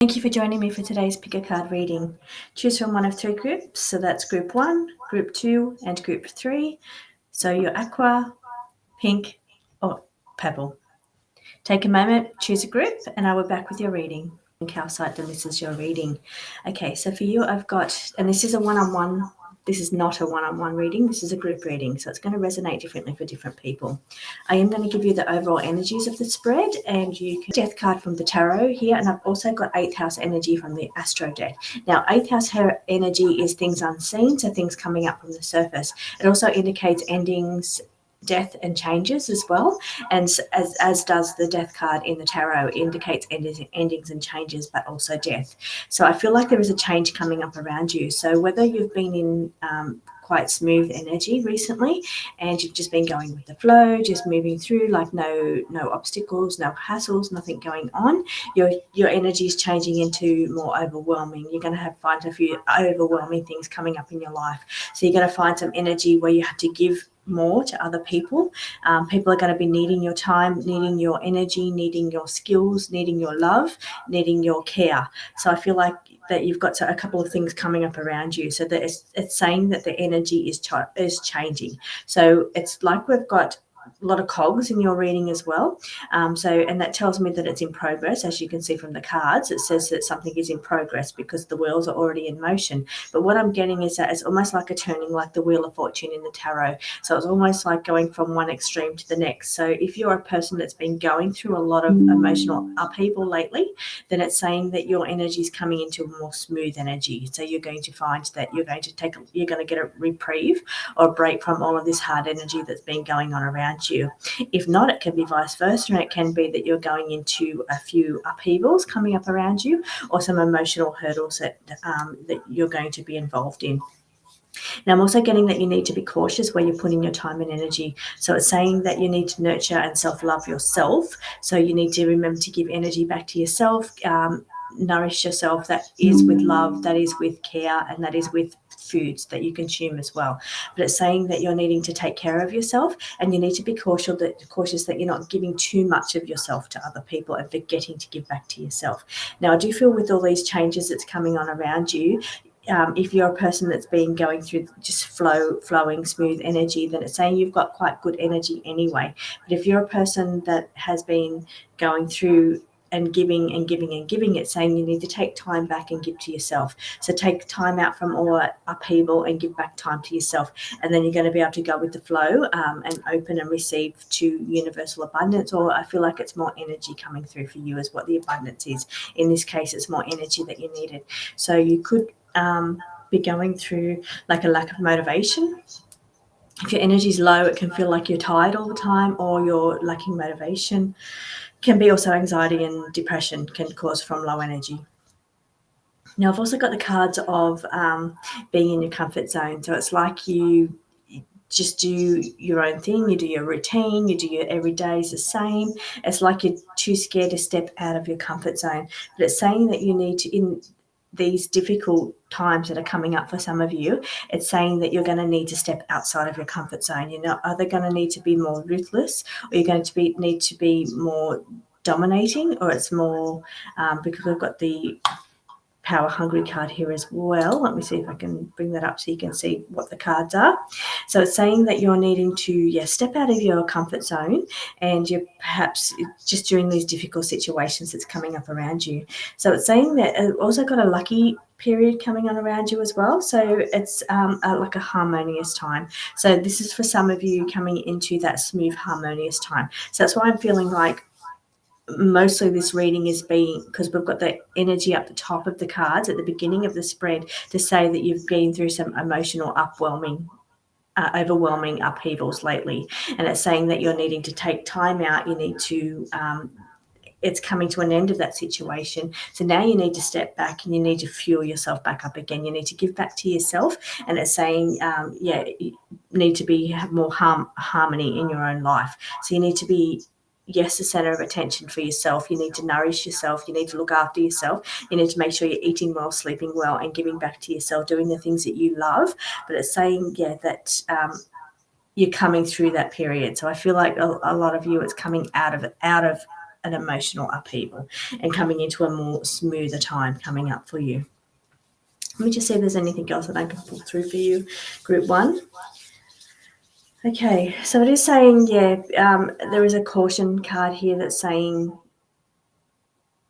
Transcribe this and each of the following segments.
Thank you for joining me for today's pick a card reading. Choose from one of three groups. So that's group 1, group 2, and group 3. So your aqua, pink, or purple. Take a moment, choose a group, and I will be back with your reading. Calcite, then this is your reading. Okay, so for you, I've got, and this is a one-on-one. This is not a one-on-one reading. This is a group reading, so it's going to resonate differently for different people. I am going to give you the overall energies of the spread, and you can death card from the tarot here, and I've also got 8th house energy from the astro deck. Now, 8th house energy is things unseen, so things coming up from the surface. It also indicates endings, death, and changes as well, and as does the death card in the tarot, indicates endings and changes, but also death. So I feel like there is a change coming up around you. So whether you've been in quite smooth energy recently and you've just been going with the flow, just moving through, like no obstacles, no hassles, nothing going on, your energy is changing into more overwhelming. You're going to find a few overwhelming things coming up in your life. So you're going to find some energy where you have to give more to other people. People are going to be needing your time, needing your energy, needing your skills, needing your love, needing your care. So I feel like that you've got a couple of things coming up around you. So that it's saying that the energy is changing. So it's like we've got a lot of cogs in your reading as well. And that tells me that it's in progress. As you can see from the cards, it says that something is in progress because the wheels are already in motion. But what I'm getting is that it's almost like a turning, like the Wheel of Fortune in the tarot. So it's almost like going from one extreme to the next. So if you're a person that's been going through a lot of emotional upheaval lately, then it's saying that your energy is coming into a more smooth energy. So you're going to find that you're going to get a reprieve or a break from all of this hard energy that's been going on around you. If not, it can be vice versa, and it can be that you're going into a few upheavals coming up around you, or some emotional hurdles that you're going to be involved in. Now, I'm also getting that you need to be cautious where you're putting your time and energy. So it's saying that you need to nurture and self-love yourself. So you need to remember to give energy back to yourself, nourish yourself. That is with love, that is with care, and that is with foods that you consume as well. But it's saying that you're needing to take care of yourself, and you need to be cautious that you're not giving too much of yourself to other people and forgetting to give back to yourself. Now, I do feel with all these changes that's coming on around you, if you're a person that's been going through just flowing smooth energy, then it's saying you've got quite good energy anyway. But if you're a person that has been going through and giving and giving and giving, it's saying you need to take time back and give to yourself. So take time out from all that upheaval and give back time to yourself, and then you're going to be able to go with the flow and open and receive to universal abundance. Or I feel like it's more energy coming through for you is what the abundance is. In this case, it's more energy that you needed. So you could be going through like a lack of motivation. If your energy is low, it can feel like you're tired all the time or you're lacking motivation. Can be also anxiety and depression can cause from low energy. Now, I've also got the cards of being in your comfort zone. So it's like you just do your own thing, you do your routine, you do your every day is the same. It's like you're too scared to step out of your comfort zone. But it's saying that you need to, in these difficult times that are coming up for some of you, it's saying that you're going to need to step outside of your comfort zone. You're not either going to need to be more ruthless, or you're going to need to be more dominating, or it's more because we've got the power hungry card here as well. Let me see if I can bring that up so you can see what the cards are. So it's saying that you're needing to step out of your comfort zone, and you're perhaps just during these difficult situations that's coming up around you. So it's saying that it also got a lucky period coming on around you as well. So it's like a harmonious time. So this is for some of you coming into that smooth harmonious time. So that's why I'm feeling like mostly this reading is being, because we've got the energy up the top of the cards at the beginning of the spread to say that you've been through some emotional overwhelming upheavals lately, and it's saying that you're needing to take time out. You need to it's coming to an end of that situation. So now you need to step back and you need to fuel yourself back up again. You need to give back to yourself. And it's saying, you need to have more harmony in your own life. So you need to be, the center of attention for yourself. You need to nourish yourself. You need to look after yourself. You need to make sure you're eating well, sleeping well, and giving back to yourself, doing the things that you love. But it's saying, that you're coming through that period. So I feel like a lot of you, it's coming out of an emotional upheaval and coming into a more smoother time coming up for you. Let me just see if there's anything else that I can pull through for you, group 1. Okay, so it is saying, there is a caution card here that's saying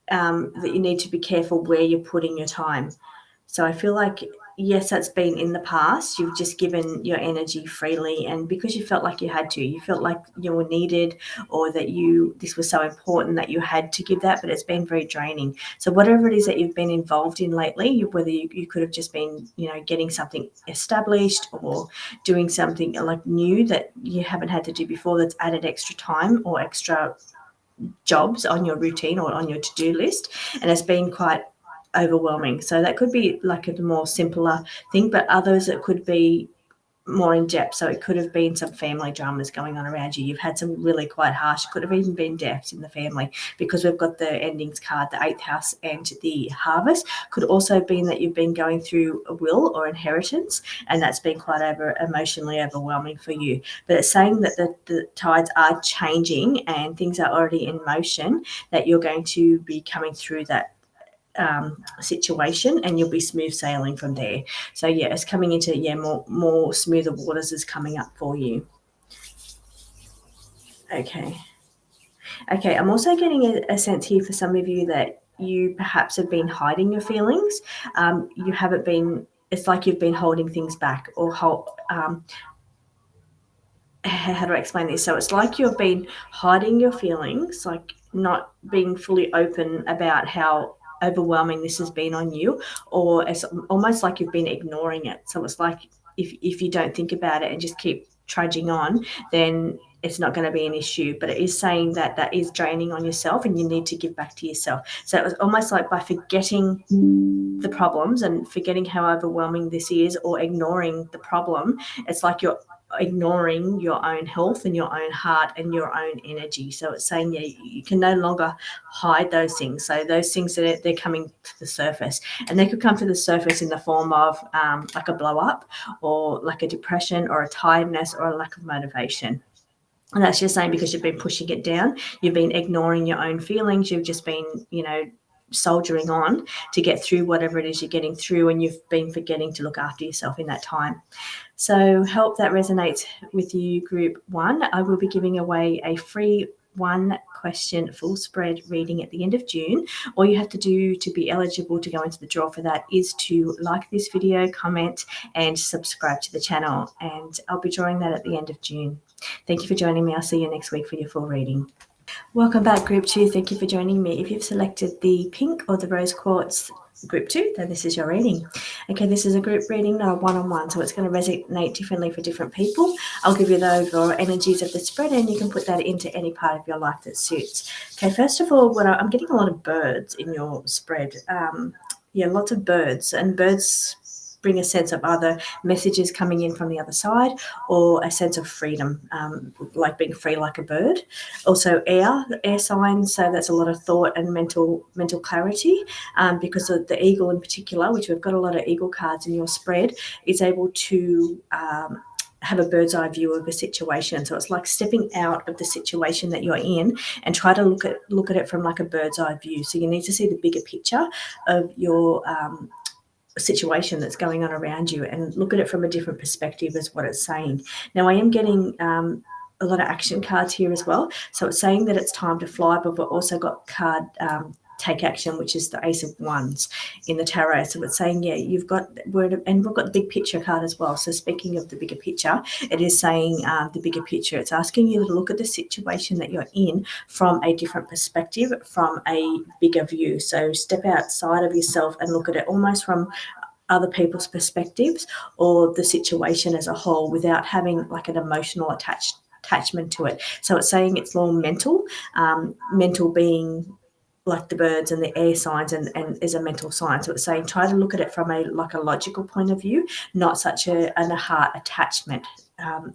that you need to be careful where you're putting your time. So I feel like, yes, that's been in the past. You've just given your energy freely, and because you felt like you had to, you felt like you were needed, or that this was so important that you had to give that, but it's been very draining. So whatever it is that you've been involved in lately, whether you could have just been, getting something established or doing something like new that you haven't had to do before, that's added extra time or extra jobs on your routine or on your to-do list, and it's been quite overwhelming. So that could be like a more simpler thing, but others it could be more in depth. So it could have been some family dramas going on around you. You've had some really quite harsh, could have even been deaths in the family, because we've got the endings card, the 8th house and the harvest. Could also be that you've been going through a will or inheritance, and that's been quite emotionally overwhelming for you. But it's saying that the tides are changing and things are already in motion, that you're going to be coming through that situation, and you'll be smooth sailing from there. So it's coming into more smoother waters is coming up for you. Okay, I'm also getting a sense here for some of you that you perhaps have been hiding your feelings. You haven't been, it's like you've been holding things back, or how do I explain this? So it's like you've been hiding your feelings, like not being fully open about how overwhelming this has been on you, or it's almost like you've been ignoring it. So it's like if you don't think about it and just keep trudging on, then it's not going to be an issue. But it is saying that is draining on yourself, and you need to give back to yourself. So it was almost like by forgetting the problems and forgetting how overwhelming this is, or ignoring the problem, it's like you're ignoring your own health and your own heart and your own energy. So it's saying you can no longer hide those things. So those things that they're coming to the surface, and they could come to the surface in the form of like a blow up, or like a depression, or a tiredness, or a lack of motivation. And that's just saying because you've been pushing it down, you've been ignoring your own feelings, you've just been, soldiering on to get through whatever it is you're getting through, and you've been forgetting to look after yourself in that time. So hope that resonates with you, group 1. I will be giving away a free 1-question full spread reading at the end of June. All you have to do to be eligible to go into the draw for that is to like this video, comment, and subscribe to the channel. And I'll be drawing that at the end of June. Thank you for joining me. I'll see you next week for your full reading. Welcome back, group 2. Thank you for joining me. If you've selected the pink or the rose quartz group 2, then this is your reading. Okay, this is a group reading, not a one-on-one, so it's going to resonate differently for different people. I'll give you the overall energies of the spread, and you can put that into any part of your life that suits. Okay, first of all, I'm getting a lot of birds in your spread. Lots of birds, and birds bring a sense of either messages coming in from the other side, or a sense of freedom, like being free like a bird. Also air signs, so that's a lot of thought and mental clarity, because of the eagle in particular, which we've got a lot of eagle cards in your spread, is able to have a bird's eye view of a situation. So it's like stepping out of the situation that you're in and try to look at it from like a bird's eye view. So you need to see the bigger picture of your situation that's going on around you, and look at it from a different perspective, is what it's saying. Now I am getting a lot of action cards here as well, so it's saying that it's time to fly, but we've also got card take action, which is the Ace of Wands in the tarot. So it's saying you've got word, and we've got the big picture card as well. So speaking of the bigger picture, it is saying the bigger picture. It's asking you to look at the situation that you're in from a different perspective, from a bigger view. So step outside of yourself and look at it almost from other people's perspectives, or the situation as a whole, without having like an emotional attachment to it. So it's saying it's more mental, mental being like the birds and the air signs, and is a mental sign. So it's saying try to look at it from a logical point of view, not such a heart attachment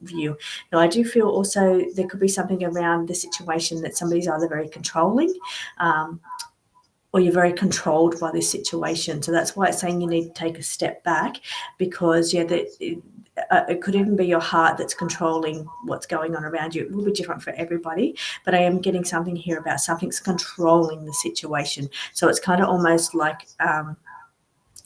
view. Now I do feel also there could be something around the situation that somebody's either very controlling, or you're very controlled by this situation. So that's why it's saying you need to take a step back, because it could even be your heart that's controlling what's going on around you. It will be different for everybody, but I am getting something here about something's controlling the situation. So it's kind of almost like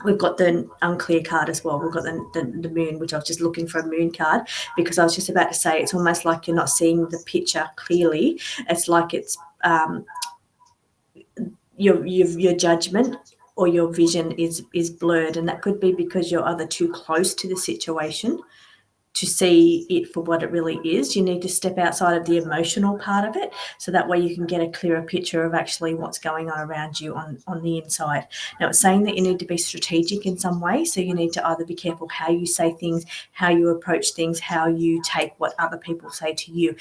we've got the unclear card as well. We've got the moon, which I was just looking for a moon card because I was just about to say it's almost like you're not seeing the picture clearly. It's like it's your judgment or your vision is blurred, and that could be because you're either too close to the situation to see it for what it really is. You need to step outside of the emotional part of it, so that way you can get a clearer picture of actually what's going on around you on the inside. Now, it's saying that you need to be strategic in some way, so you need to either be careful how you say things, how you approach things, how you take what other people say to you.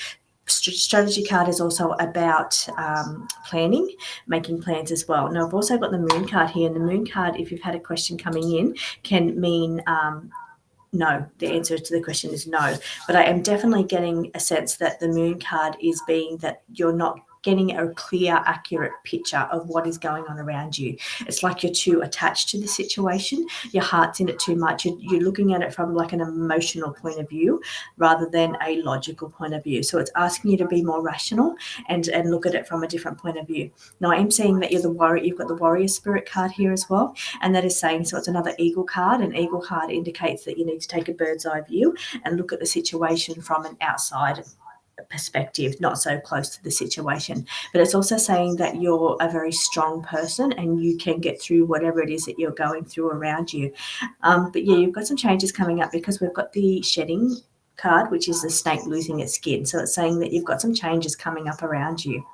Strategy card is also about planning, making plans as well. Now, I've also got the moon card here, and the moon card, if you've had a question coming in, can mean no. The answer to the question is no. But I am definitely getting a sense that the moon card is being that you're not getting a clear, accurate picture of what is going on around you. It's like you're too attached to the situation. Your heart's in it too much. You're looking at it from like an emotional point of view rather than a logical point of view. So it's asking you to be more rational and look at it from a different point of view. Now, I am seeing that you're the warrior. You've got the warrior spirit card here as well. And that is saying, so it's another eagle card. An eagle card indicates that you need to take a bird's eye view and look at the situation from an outside perspective, not so close to the situation. But it's also saying that you're a very strong person and you can get through whatever it is that you're going through around you. But yeah, you've got some changes coming up because we've got the shedding card, which is the snake losing its skin. So it's saying that you've got some changes coming up around you.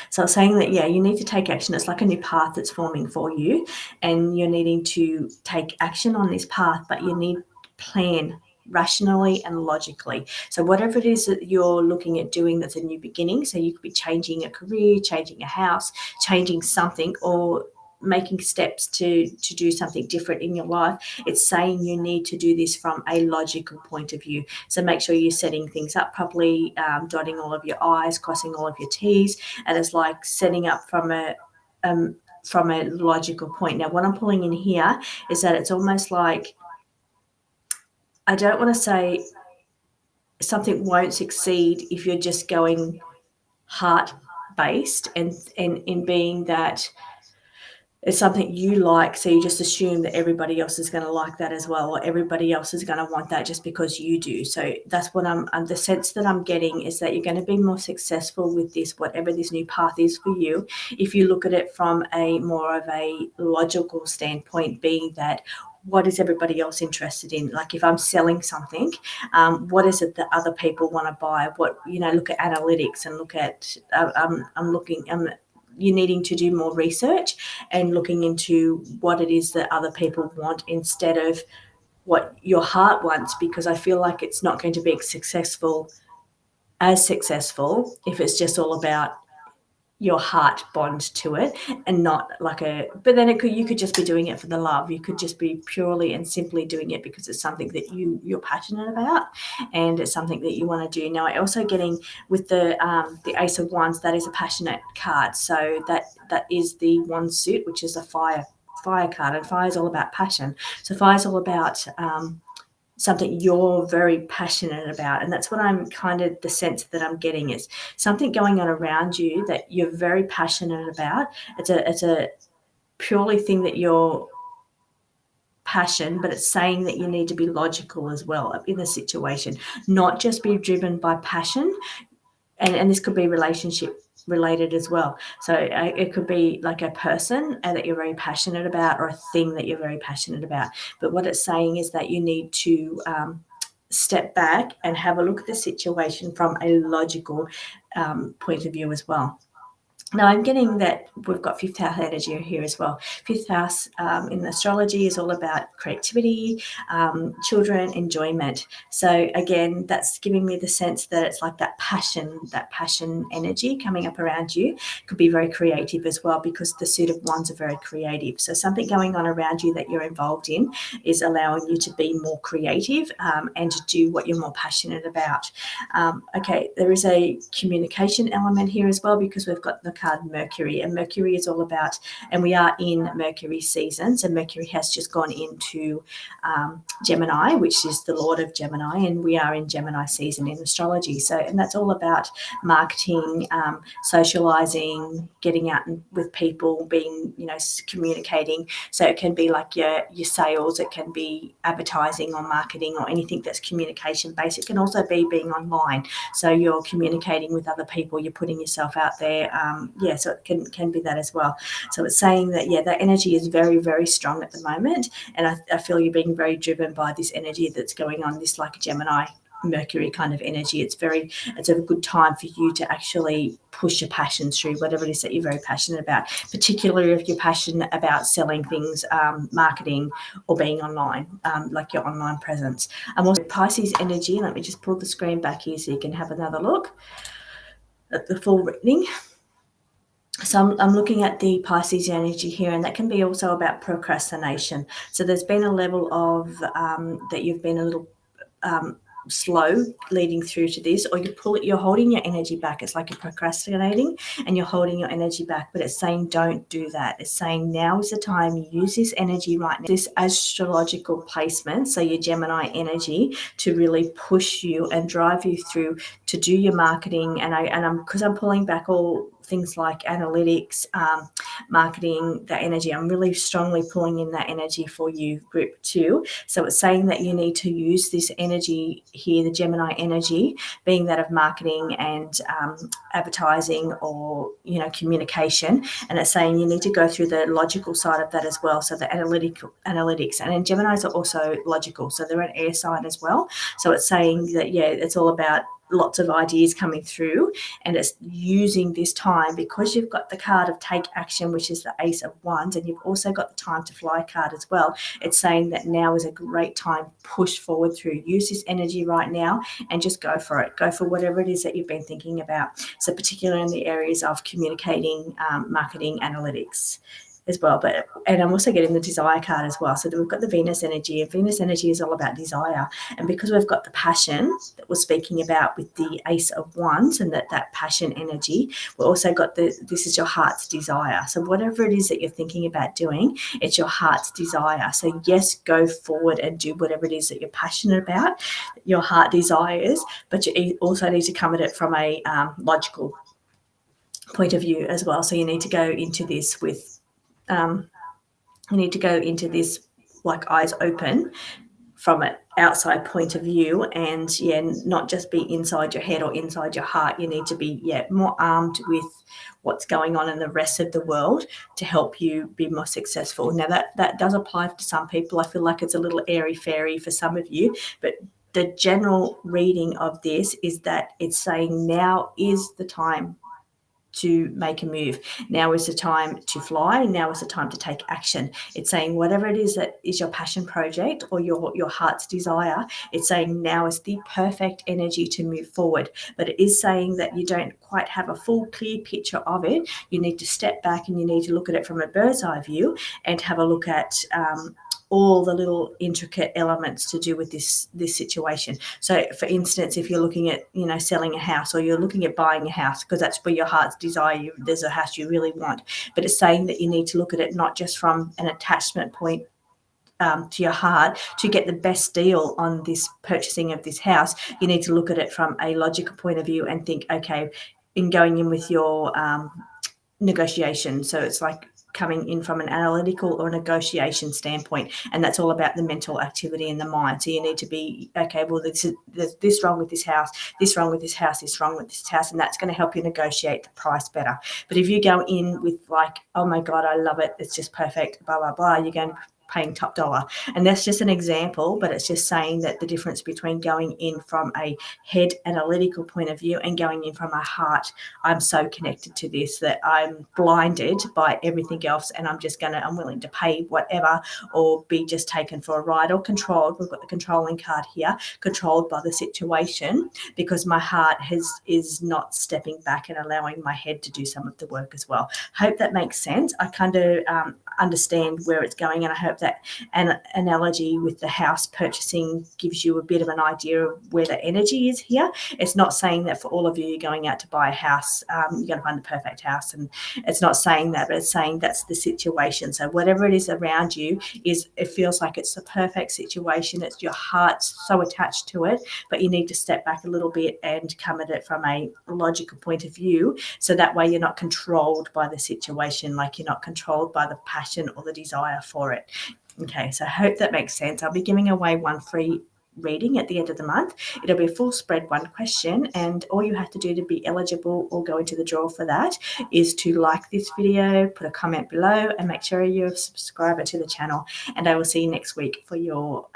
So it's saying that, yeah, you need to take action. It's like a new path that's forming for you, and you're needing to take action on this path, but you need to plan rationally and logically. So whatever it is that you're looking at doing that's a new beginning, so you could be changing a career, changing a house, changing something, or making steps to do something different in your life. It's saying you need to do this from a logical point of view. So make sure you're setting things up properly, dotting all of your I's, crossing all of your T's, and it's like setting up from a logical point. Now, what I'm pulling in here is that it's almost like, I don't want to say something won't succeed if you're just going heart based and in being that it's something you like, so you just assume that everybody else is going to like that as well, or everybody else is going to want that just because you do. So that's what the sense that I'm getting is that you're going to be more successful with this, whatever this new path is for you, if you look at it from a more of a logical standpoint, being that what is everybody else interested in? Like if I'm selling something, what is it that other people want to buy? What, look at analytics and look at, you're needing to do more research and looking into what it is that other people want instead of what your heart wants, because I feel like it's not going to be successful if it's just all about your heart bond to it and not like but then you could just be doing it for the love. You could just be purely and simply doing it because it's something that you're passionate about and it's something that you want to do. Now, I also getting with the Ace of Wands, that is a passionate card. So that is the wand suit, which is a fire card, and fire is all about passion. So fire is all about something you're very passionate about, and that's what I'm kind of the sense that I'm getting is something going on around you that you're very passionate about. It's a purely thing that you're passion, but it's saying that you need to be logical as well in the situation, not just be driven by passion. And this could be relationship related as well. So it could be like a person that you're very passionate about, or a thing that you're very passionate about. But what it's saying is that you need to step back and have a look at the situation from a logical point of view as well. Now, I'm getting that we've got fifth house energy here as well. Fifth house in astrology is all about creativity, children, enjoyment. So again, that's giving me the sense that it's like that passion energy coming up around you. Could be very creative as well, because the suit of wands are very creative. So something going on around you that you're involved in is allowing you to be more creative and to do what you're more passionate about. Okay, there is a communication element here as well, because we've got the card Mercury, and Mercury is all about, and we are in Mercury season, so Mercury has just gone into Gemini, which is the Lord of Gemini, and we are in Gemini season in astrology. So, and that's all about marketing, socializing, getting out with people, being, communicating. So it can be like your sales, it can be advertising or marketing or anything that's communication based. It can also be being online. So you're communicating with other people, you're putting yourself out there. So it can be that as well. So it's saying that, that energy is very, very strong at the moment. And I feel you're being very driven by this energy that's going on, this like Gemini Mercury kind of energy. It's a good time for you to actually push your passions through, whatever it is that you're very passionate about, particularly if you're passionate about selling things, marketing, or being online, like your online presence. I'm also Pisces energy. Let me just pull the screen back here so you can have another look at the full reading. So I'm looking at the Pisces energy here, and that can be also about procrastination. So there's been a level of that you've been a little slow leading through to this, or you're holding your energy back. It's like you're procrastinating and you're holding your energy back, but it's saying don't do that. It's saying now is the time. You use this energy right now, this astrological placement, so your Gemini energy, to really push you and drive you through to do your marketing. And I'm pulling back all things like analytics, marketing, that energy. I'm really strongly pulling in that energy for you, group 2. So it's saying that you need to use this energy here, the Gemini energy, being that of marketing and advertising, or communication. And it's saying you need to go through the logical side of that as well. So the analytics, and then Geminis are also logical, so they're an air sign as well. So it's saying that it's all about lots of ideas coming through, and it's using this time because you've got the card of take action, which is the Ace of Wands, and you've also got the time to fly card as well. It's saying that now is a great time, push forward through, use this energy right now and just go for it. Go for whatever it is that you've been thinking about. So particularly in the areas of communicating, marketing, analytics as well. And I'm also getting the desire card as well. So we've got the Venus energy, and Venus energy is all about desire. And because we've got the passion that we're speaking about with the Ace of Wands, and that passion energy, we've also got this is your heart's desire. So whatever it is that you're thinking about doing, it's your heart's desire. So yes, go forward and do whatever it is that you're passionate about, your heart desires, but you also need to come at it from a logical point of view as well. So you need to go into this with like eyes open from an outside point of view, and not just be inside your head or inside your heart. You need to be more armed with what's going on in the rest of the world to help you be more successful. Now that does apply to some people. I feel like it's a little airy fairy for some of you, but the general reading of this is that it's saying now is the time to make a move. Now is the time to fly. Now is the time to take action. It's saying whatever it is that is your passion project or your heart's desire, it's saying now is the perfect energy to move forward. But it is saying that you don't quite have a full clear picture of it. You need to step back and you need to look at it from a bird's eye view and have a look at all the little intricate elements to do with this situation. So for instance, if you're looking at selling a house, or you're looking at buying a house because that's where your heart's desire, there's a house you really want, but it's saying that you need to look at it not just from an attachment point to your heart to get the best deal on this purchasing of this house. You need to look at it from a logical point of view and think, okay, in going in with your negotiation. So it's like coming in from an analytical or negotiation standpoint, and that's all about the mental activity in the mind. So you need to be, okay, well, there's this wrong with this house, this wrong with this house, this wrong with this house, and that's going to help you negotiate the price better. But if you go in with like, oh my God, I love it, it's just perfect, blah, blah, blah, you're going to paying top dollar. And that's just an example, but it's just saying that the difference between going in from a head analytical point of view and going in from a heart, I'm so connected to this that I'm blinded by everything else, and I'm willing to pay whatever, or be just taken for a ride, or controlled. We've got the controlling card here, controlled by the situation, because my heart is not stepping back and allowing my head to do some of the work as well. Hope that makes sense. I kind of understand where it's going, and I hope that analogy with the house purchasing gives you a bit of an idea of where the energy is here. It's not saying that for all of you, you're going out to buy a house, you're going to find the perfect house. And it's not saying that, but it's saying that's the situation. So whatever it is around you, it feels like it's the perfect situation. It's your heart's so attached to it, but you need to step back a little bit and come at it from a logical point of view. So that way you're not controlled by the situation, like you're not controlled by the passion or the desire for it. Okay, so I hope that makes sense. I'll be giving away one free reading at the end of the month. It'll be a full spread, one question, and all you have to do to be eligible or go into the draw for that is to like this video, put a comment below, and make sure you're a subscriber to the channel. And I will see you next week for your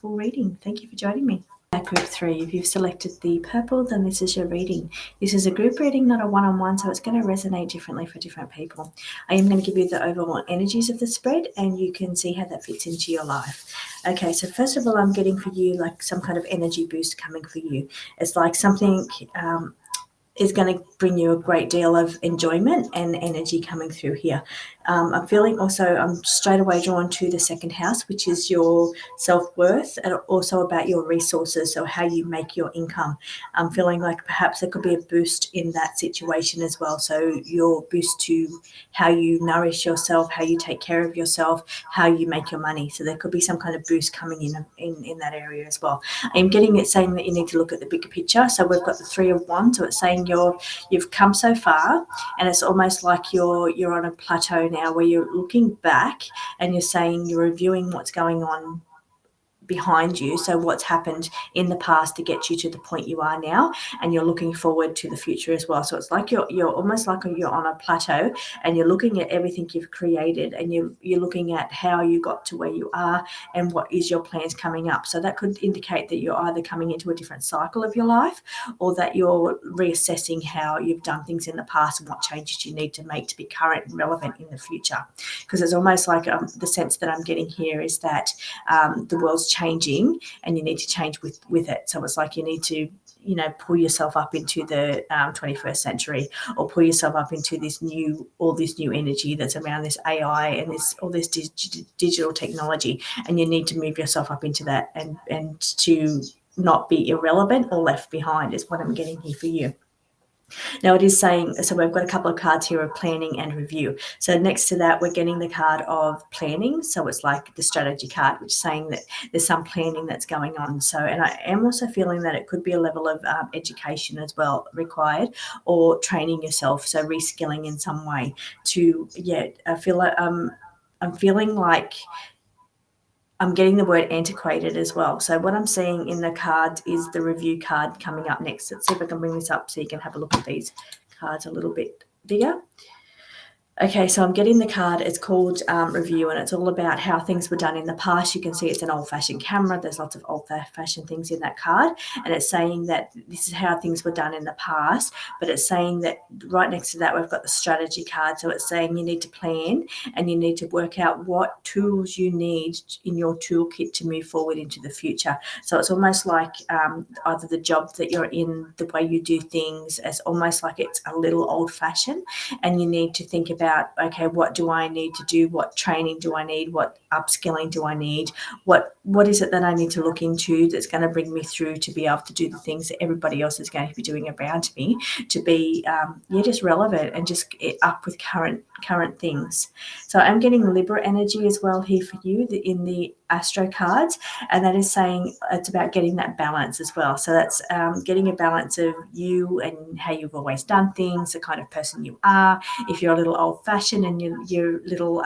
full reading. Thank you for joining me. Group 3, if you've selected the purple, then this is your reading. This is a group reading, not a one-on-one, so it's going to resonate differently for different people. I am going to give you the overall energies of the spread, and you can see how that fits into your life. Okay, so first of all, I'm getting for you like some kind of energy boost coming for you. It's like something is going to bring you a great deal of enjoyment and energy coming through here. I'm feeling also, I'm straight away drawn to the second house, which is your self-worth, and also about your resources, so how you make your income. I'm feeling like perhaps there could be a boost in that situation as well. So your boost to how you nourish yourself, how you take care of yourself, how you make your money. So there could be some kind of boost coming in that area as well. I'm getting it saying that you need to look at the bigger picture. So we've got the 3 of Wands, so it's saying you've come so far, and it's almost like you're on a plateau now where you're looking back and you're saying you're reviewing what's going on behind you, so what's happened in the past to get you to the point you are now, and you're looking forward to the future as well. So it's like you're almost like you're on a plateau, and you're looking at everything you've created, and you're looking at how you got to where you are and what is your plans coming up. So that could indicate that you're either coming into a different cycle of your life, or that you're reassessing how you've done things in the past and what changes you need to make to be current and relevant in the future. Because it's almost like the sense that I'm getting here is that the world's changing, and you need to change with it. So it's like you need to, pull yourself up into the 21st century, or pull yourself up into all this new energy that's around this AI and all this digital technology, and you need to move yourself up into that and to not be irrelevant or left behind is what I'm getting here for you. Now it is saying, so we've got a couple of cards here of planning and review. So next to that, we're getting the card of planning. So it's like the strategy card, which is saying that there's some planning that's going on. So, and I am also feeling that it could be a level of education as well required, or training yourself. So reskilling in some way I feel like I'm feeling like I'm getting the word antiquated as well. So what I'm seeing in the cards is the review card coming up next. Let's see if I can bring this up so you can have a look at these cards a little bit bigger. Okay, so I'm getting the card. It's called Review, and it's all about how things were done in the past. You can see it's an old-fashioned camera. There's lots of old-fashioned things in that card, and it's saying that this is how things were done in the past, but it's saying that right next to that we've got the strategy card. So it's saying you need to plan, and you need to work out what tools you need in your toolkit to move forward into the future. So it's almost like either the job that you're in, the way you do things, it's almost like it's a little old-fashioned, and you need to think about, okay, what do I need to do? What training do I need? What upskilling do I need? What is it that I need to look into that's going to bring me through to be able to do the things that everybody else is going to be doing around me, to be just relevant and just up with current things. So I'm getting Libra energy as well here for you in the Astro cards, and that is saying it's about getting that balance as well. So that's getting a balance of you and how you've always done things, the kind of person you are. If you're a little old-fashioned and you're a little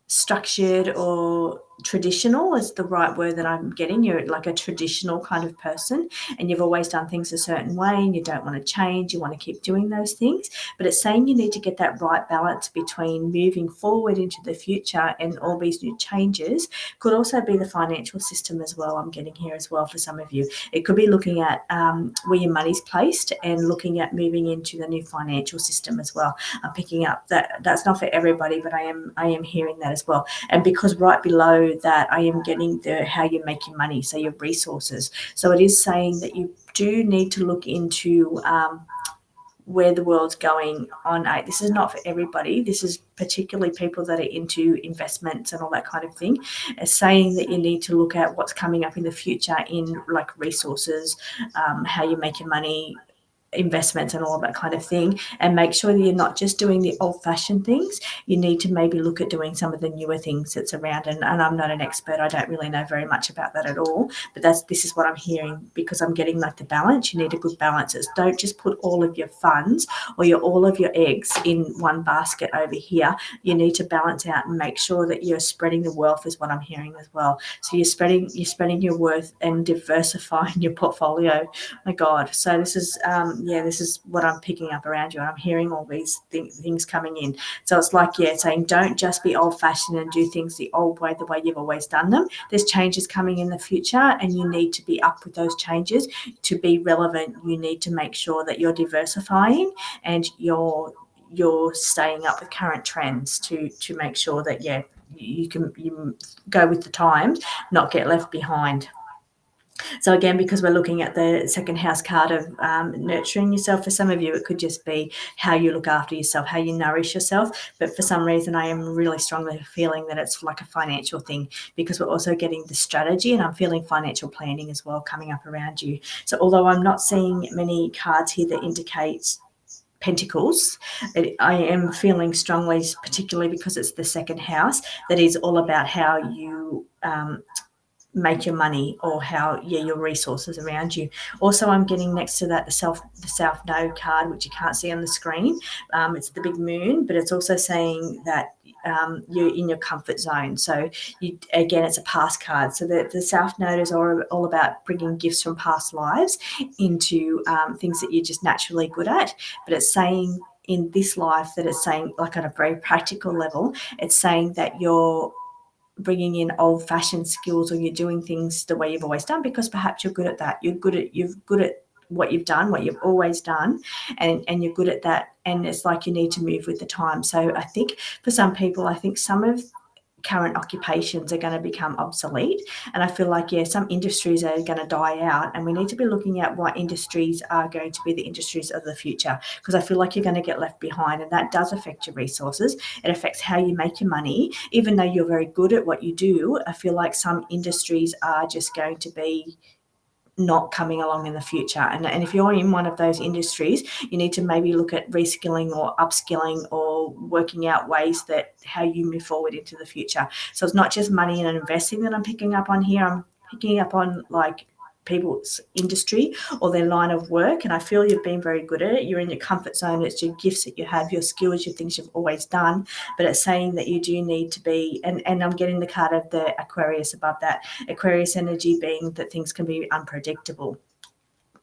structured or traditional is the right word that I'm getting. You're like a traditional kind of person, and you've always done things a certain way, and you don't want to change. You want to keep doing those things, but it's saying you need to get that right balance between moving forward into the future and all these new changes. Could also be the financial system as well. I'm getting here as well for some of you. It could be looking at where your money's placed and looking at moving into the new financial system as well. I'm picking up that's not for everybody, but I am hearing that as well. And because right below that I am getting the how you're making money, so your resources. So it is saying that you do need to look into where the world's going on a, this is not for everybody. This is particularly people that are into investments and all that kind of thing. It's saying that you need to look at what's coming up in the future in like resources, how you make your money, investments and all of that kind of thing, and make sure that you're not just doing the old-fashioned things. You need to maybe look at doing some of the newer things that's around, and I'm not an expert. I don't really know very much about that at all, but this is what I'm hearing, because I'm getting like the balance. You need a good balance. Don't just put all of your funds or all of your eggs in one basket over here. You need to balance out and make sure that you're spreading the wealth, is what I'm hearing as well. So you're spreading your worth and diversifying your portfolio. My God. So this is this is what I'm picking up around you, and I'm hearing all these things coming in. So it's like, saying don't just be old-fashioned and do things the old way, the way you've always done them. There's changes coming in the future, and you need to be up with those changes to be relevant. You need to make sure that you're diversifying and you're staying up with current trends to make sure that you go with the times, not get left behind. So again, because we're looking at the second house card of nurturing yourself, for some of you, it could just be how you look after yourself, how you nourish yourself. But for some reason, I am really strongly feeling that it's like a financial thing, because we're also getting the strategy, and I'm feeling financial planning as well coming up around you. So although I'm not seeing many cards here that indicate Pentacles, I am feeling strongly, particularly because it's the second house, that is all about how you make your money, or how your resources around you. Also, I'm getting next to that the South Node card, which you can't see on the screen. It's the big moon, but it's also saying that you're in your comfort zone. So again, it's a past card. So the South Node is all about bringing gifts from past lives into things that you're just naturally good at. But it's saying in this life that it's saying, like on a very practical level, it's saying that you're bringing in old-fashioned skills, or you're doing things the way you've always done, because perhaps you're good at that. You're good at what you've done, what you've always done, and you're good at that. And it's like you need to move with the time. So I think for some people, I think some of current occupations are going to become obsolete, and I feel like some industries are going to die out, and we need to be looking at what industries are going to be the industries of the future, because I feel like you're going to get left behind, and that does affect your resources. It affects how you make your money. Even though you're very good at what you do, I feel like some industries are just going to be not coming along in the future. And if you're in one of those industries, you need to maybe look at reskilling or upskilling, or working out ways that how you move forward into the future. So it's not just money and investing that I'm picking up on here. I'm picking up on like people's industry or their line of work, and I feel you've been very good at it. You're in your comfort zone. It's your gifts that you have, your skills, your things you've always done, but it's saying that you do need to be, and I'm getting the card of the Aquarius above that. Aquarius energy being that things can be unpredictable.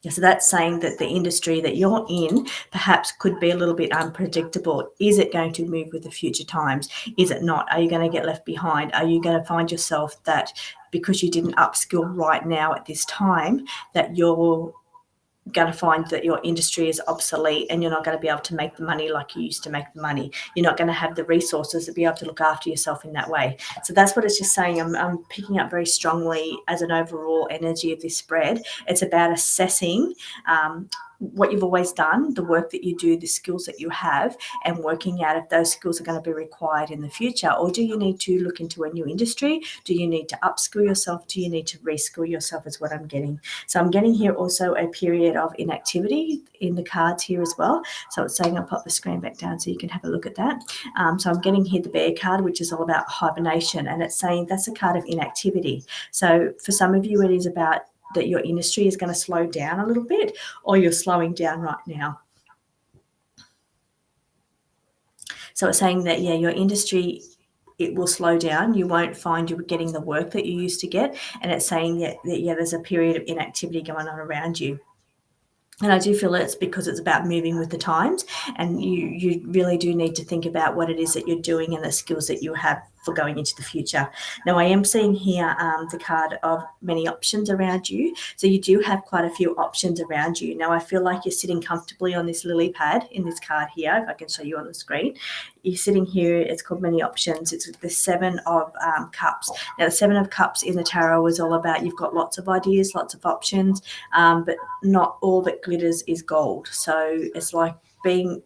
So that's saying that the industry that you're in perhaps could be a little bit unpredictable. Is it going to move with the future times? Is it not? Are you going to get left behind? Are you going to find yourself that because you didn't upskill right now at this time, that you're going to find that your industry is obsolete, and you're not going to be able to make the money like you used to make the money? You're not going to have the resources to be able to look after yourself in that way. So that's what it's just saying. I'm picking up very strongly as an overall energy of this spread. It's about assessing what you've always done, the work that you do, the skills that you have, and working out if those skills are going to be required in the future, or do you need to look into a new industry? Do you need to upskill yourself? Do you need to reskill yourself, is what I'm getting. So I'm getting here also a period of inactivity in the cards here as well. So it's saying, I'll pop the screen back down so you can have a look at that. So I'm getting here the Bear card, which is all about hibernation, and it's saying that's a card of inactivity. So for some of you, it is about that your industry is going to slow down a little bit, or you're slowing down right now. So it's saying that, your industry, it will slow down. You won't find you're getting the work that you used to get. And it's saying that there's a period of inactivity going on around you. And I do feel it's because it's about moving with the times, and you really do need to think about what it is that you're doing and the skills that you have for going into the future. Now, I am seeing here the card of many options around you. So you do have quite a few options around you. Now, I feel like you're sitting comfortably on this lily pad in this card here, if I can show you on the screen. You're sitting here, it's called many options. It's the Seven of Cups. Now, the Seven of Cups in the tarot is all about you've got lots of ideas, lots of options, but not all that glitters is gold. So it's like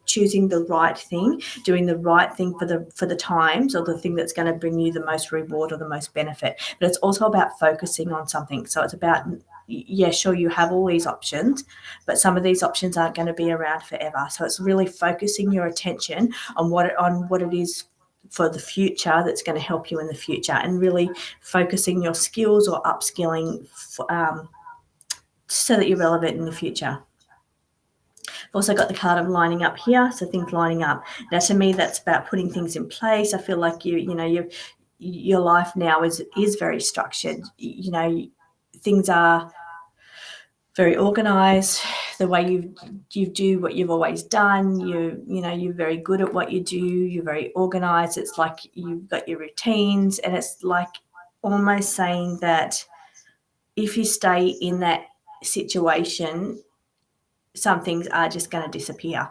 choosing the right thing, doing the right thing for the times, or the thing that's going to bring you the most reward or the most benefit. But it's also about focusing on something. So it's about, yeah, sure, you have all these options, but some of these options aren't going to be around forever. So it's really focusing your attention on what it is for the future that's going to help you in the future, and really focusing your skills or upskilling so that you're relevant in the future. I've also got the card of lining up here, so things lining up. Now, to me, that's about putting things in place. I feel like your life now is very structured. Things are very organized. The way you do what you've always done, you're very good at what you do. You're very organized. It's like you've got your routines, and it's like almost saying that if you stay in that situation, some things are just going to disappear.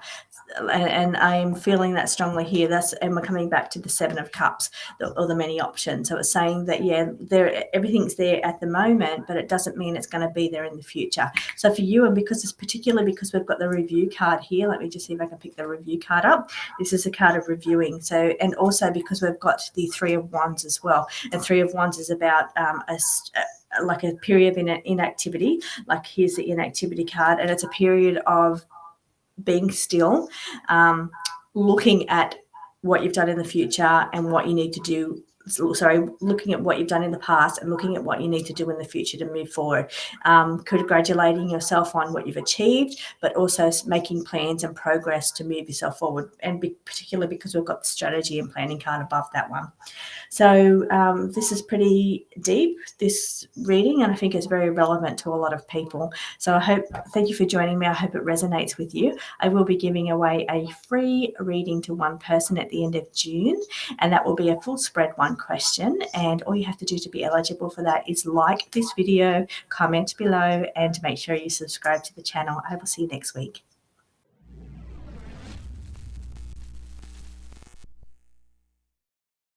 And I'm feeling that strongly here. And we're coming back to the 7 of Cups, or the many options. So it's saying that, yeah, everything's there at the moment, but it doesn't mean it's going to be there in the future. So for you, and because we've got the review card here, let me just see if I can pick the review card up. This is a card of reviewing. So, and also because we've got the 3 of Wands as well. And 3 of Wands is about like a period of inactivity. Like here's the inactivity card, and it's a period of being still, looking at what you've done in the future and what you need to do. Looking at what you've done in the past and looking at what you need to do in the future to move forward. Congratulating yourself on what you've achieved, but also making plans and progress to move yourself forward. And particularly because we've got the strategy and planning card above that one. So this is pretty deep, this reading, and I think it's very relevant to a lot of people. So thank you for joining me. I hope it resonates with you. I will be giving away a free reading to one person at the end of June, and that will be a full spread one question. And all you have to do to be eligible for that is like this video, comment below, and make sure you subscribe to the channel. I will see you next week.